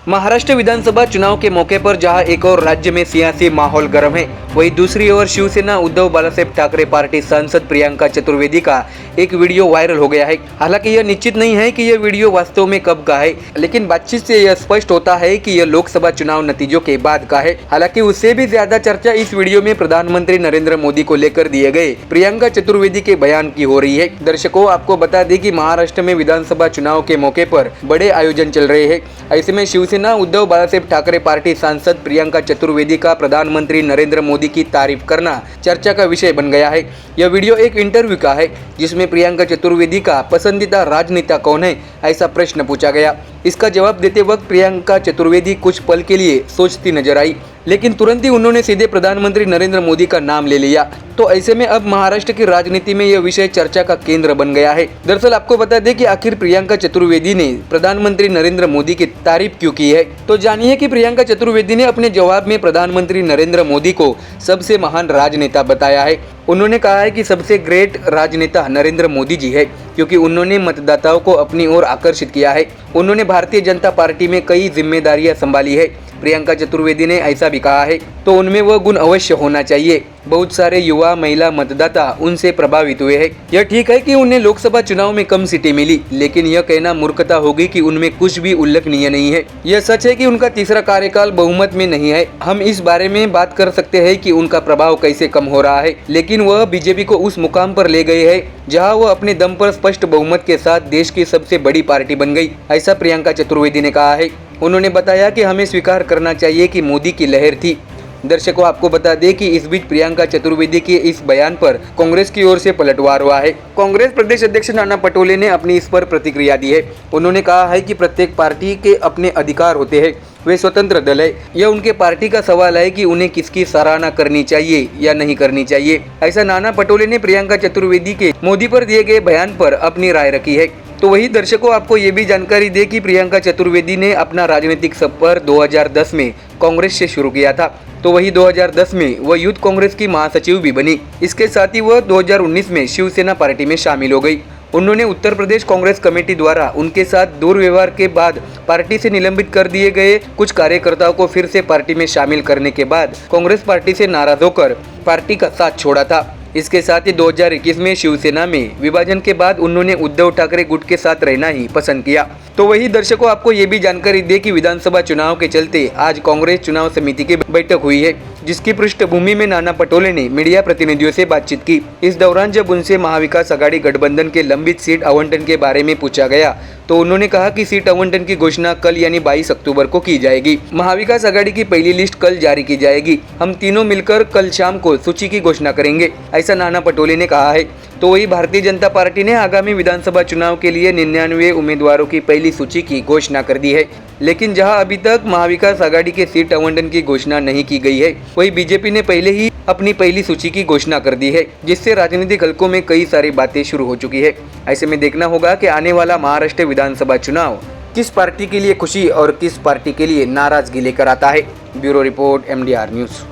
महाराष्ट्र विधानसभा चुनाव के मौके पर जहां एक और राज्य में सियासी माहौल गर्म है, वहीं दूसरी ओर शिवसेना उद्धव बालासाहेब ठाकरे पार्टी सांसद प्रियंका चतुर्वेदी का एक वीडियो वायरल हो गया है। हालांकि यह निश्चित नहीं है कि यह वीडियो वास्तव में कब का है, लेकिन बातचीत से यह स्पष्ट होता है कि यह लोकसभा चुनाव नतीजों के बाद का है। हालांकि उससे भी ज्यादा चर्चा इस वीडियो में प्रधानमंत्री नरेंद्र मोदी को लेकर दिए गए प्रियंका चतुर्वेदी के बयान की हो रही है। दर्शकों, आपको बता दें कि महाराष्ट्र में विधानसभा चुनाव के मौके पर बड़े आयोजन चल रहे हैं। ऐसे में शिवसेना उद्धव बालासाहेब ठाकरे पार्टी सांसद प्रियंका चतुर्वेदी का प्रधानमंत्री नरेंद्र मोदी की तारीफ करना चर्चा का विषय बन गया है। यह वीडियो एक इंटरव्यू का है, जिसमें प्रियंका चतुर्वेदी का पसंदीदा राजनेता कौन है, ऐसा प्रश्न पूछा गया। इसका जवाब देते वक्त प्रियंका चतुर्वेदी कुछ पल के लिए सोचती नजर आई, लेकिन तुरंत ही उन्होंने सीधे प्रधानमंत्री नरेंद्र मोदी का नाम ले लिया। तो ऐसे में अब महाराष्ट्र की राजनीति में यह विषय चर्चा का केंद्र बन गया है। दरअसल आपको बता दें कि आखिर प्रियंका चतुर्वेदी ने प्रधानमंत्री नरेंद्र मोदी की तारीफ क्यों की है। तो जानिए कि प्रियंका चतुर्वेदी ने अपने जवाब में प्रधानमंत्री नरेंद्र मोदी को सबसे महान राजनेता बताया है। उन्होंने कहा है कि सबसे ग्रेट राजनेता नरेंद्र मोदी जी है, क्योंकि उन्होंने मतदाताओं को अपनी ओर आकर्षित किया है। उन्होंने भारतीय जनता पार्टी में कई जिम्मेदारियां संभाली है। प्रियंका चतुर्वेदी ने ऐसा भी कहा है, तो उनमें वह गुण अवश्य होना चाहिए। बहुत सारे युवा महिला मतदाता उनसे प्रभावित हुए हैं। यह ठीक है कि उन्हें लोकसभा चुनाव में कम सीटें मिली, लेकिन यह कहना मूर्खता होगी कि उनमें कुछ भी उल्लेखनीय नहीं है। यह सच है कि उनका तीसरा कार्यकाल बहुमत में नहीं है। हम इस बारे में बात कर सकते हैं कि उनका प्रभाव कैसे कम हो रहा है, लेकिन वह बीजेपी को उस मुकाम पर ले गए हैं जहां वह अपने दम पर स्पष्ट बहुमत के साथ देश की सबसे बड़ी पार्टी बन गई, ऐसा प्रियंका चतुर्वेदी ने कहा है। उन्होंने बताया कि हमें स्वीकार करना चाहिए कि मोदी की लहर थी। दर्शकों, आपको बता दें कि इस बीच प्रियंका चतुर्वेदी के इस बयान पर कांग्रेस की ओर से पलटवार हुआ है। कांग्रेस प्रदेश अध्यक्ष नाना पटोले ने अपनी इस पर प्रतिक्रिया दी है। उन्होंने कहा है कि प्रत्येक पार्टी के अपने अधिकार होते हैं, वे स्वतंत्र दल है। यह उनके पार्टी का सवाल है कि उन्हें किसकी सराहना करनी चाहिए या नहीं करनी चाहिए, ऐसा नाना पटोले ने प्रियंका चतुर्वेदी के मोदी पर दिए गए बयान पर अपनी राय रखी है। तो वही दर्शकों, आपको ये भी जानकारी दे कि प्रियंका चतुर्वेदी ने अपना राजनीतिक सफर 2010 में कांग्रेस से शुरू किया था। तो वही 2010 में वह यूथ कांग्रेस की महासचिव भी बनी। इसके साथ ही वह 2019 में शिवसेना पार्टी में शामिल हो गई। उन्होंने उत्तर प्रदेश कांग्रेस कमेटी द्वारा उनके साथ दुर्व्यवहार के बाद पार्टी से निलंबित कर दिए गए कुछ कार्यकर्ताओं को फिर से पार्टी में शामिल करने के बाद कांग्रेस पार्टी से नाराज होकर पार्टी का साथ छोड़ा था। इसके साथ ही 2021 में शिवसेना में विभाजन के बाद उन्होंने उद्धव ठाकरे गुट के साथ रहना ही पसंद किया। तो वही दर्शकों, आपको ये भी जानकारी दे कि विधानसभा चुनाव के चलते आज कांग्रेस चुनाव समिति की बैठक हुई है, जिसकी पृष्ठभूमि में नाना पटोले ने मीडिया प्रतिनिधियों से बातचीत की। इस दौरान जब उनसे महाविकास आघाड़ी गठबंधन के लंबित सीट आवंटन के बारे में पूछा गया, तो उन्होंने कहा कि सीट आवंटन की घोषणा कल यानी 22 अक्टूबर को की जाएगी। महाविकास आघाड़ी की पहली लिस्ट कल जारी की जाएगी। हम तीनों मिलकर कल शाम को सूची की घोषणा करेंगे, ऐसा नाना पटोले ने कहा है। तो वही भारतीय जनता पार्टी ने आगामी विधानसभा चुनाव के लिए 99 उम्मीदवारों की पहली सूची की घोषणा कर दी है। लेकिन जहां अभी तक महाविकास आघाड़ी के सीट आवंटन की घोषणा नहीं की गई है, वही बीजेपी ने पहले ही अपनी पहली सूची की घोषणा कर दी है, जिससे राजनीतिक हलकों में कई सारी बातें शुरू हो चुकी है। ऐसे में देखना होगा कि आने वाला महाराष्ट्र विधानसभा चुनाव किस पार्टी के लिए खुशी और किस पार्टी के लिए नाराजगी लेकर आता है। Bureau report, MDR news.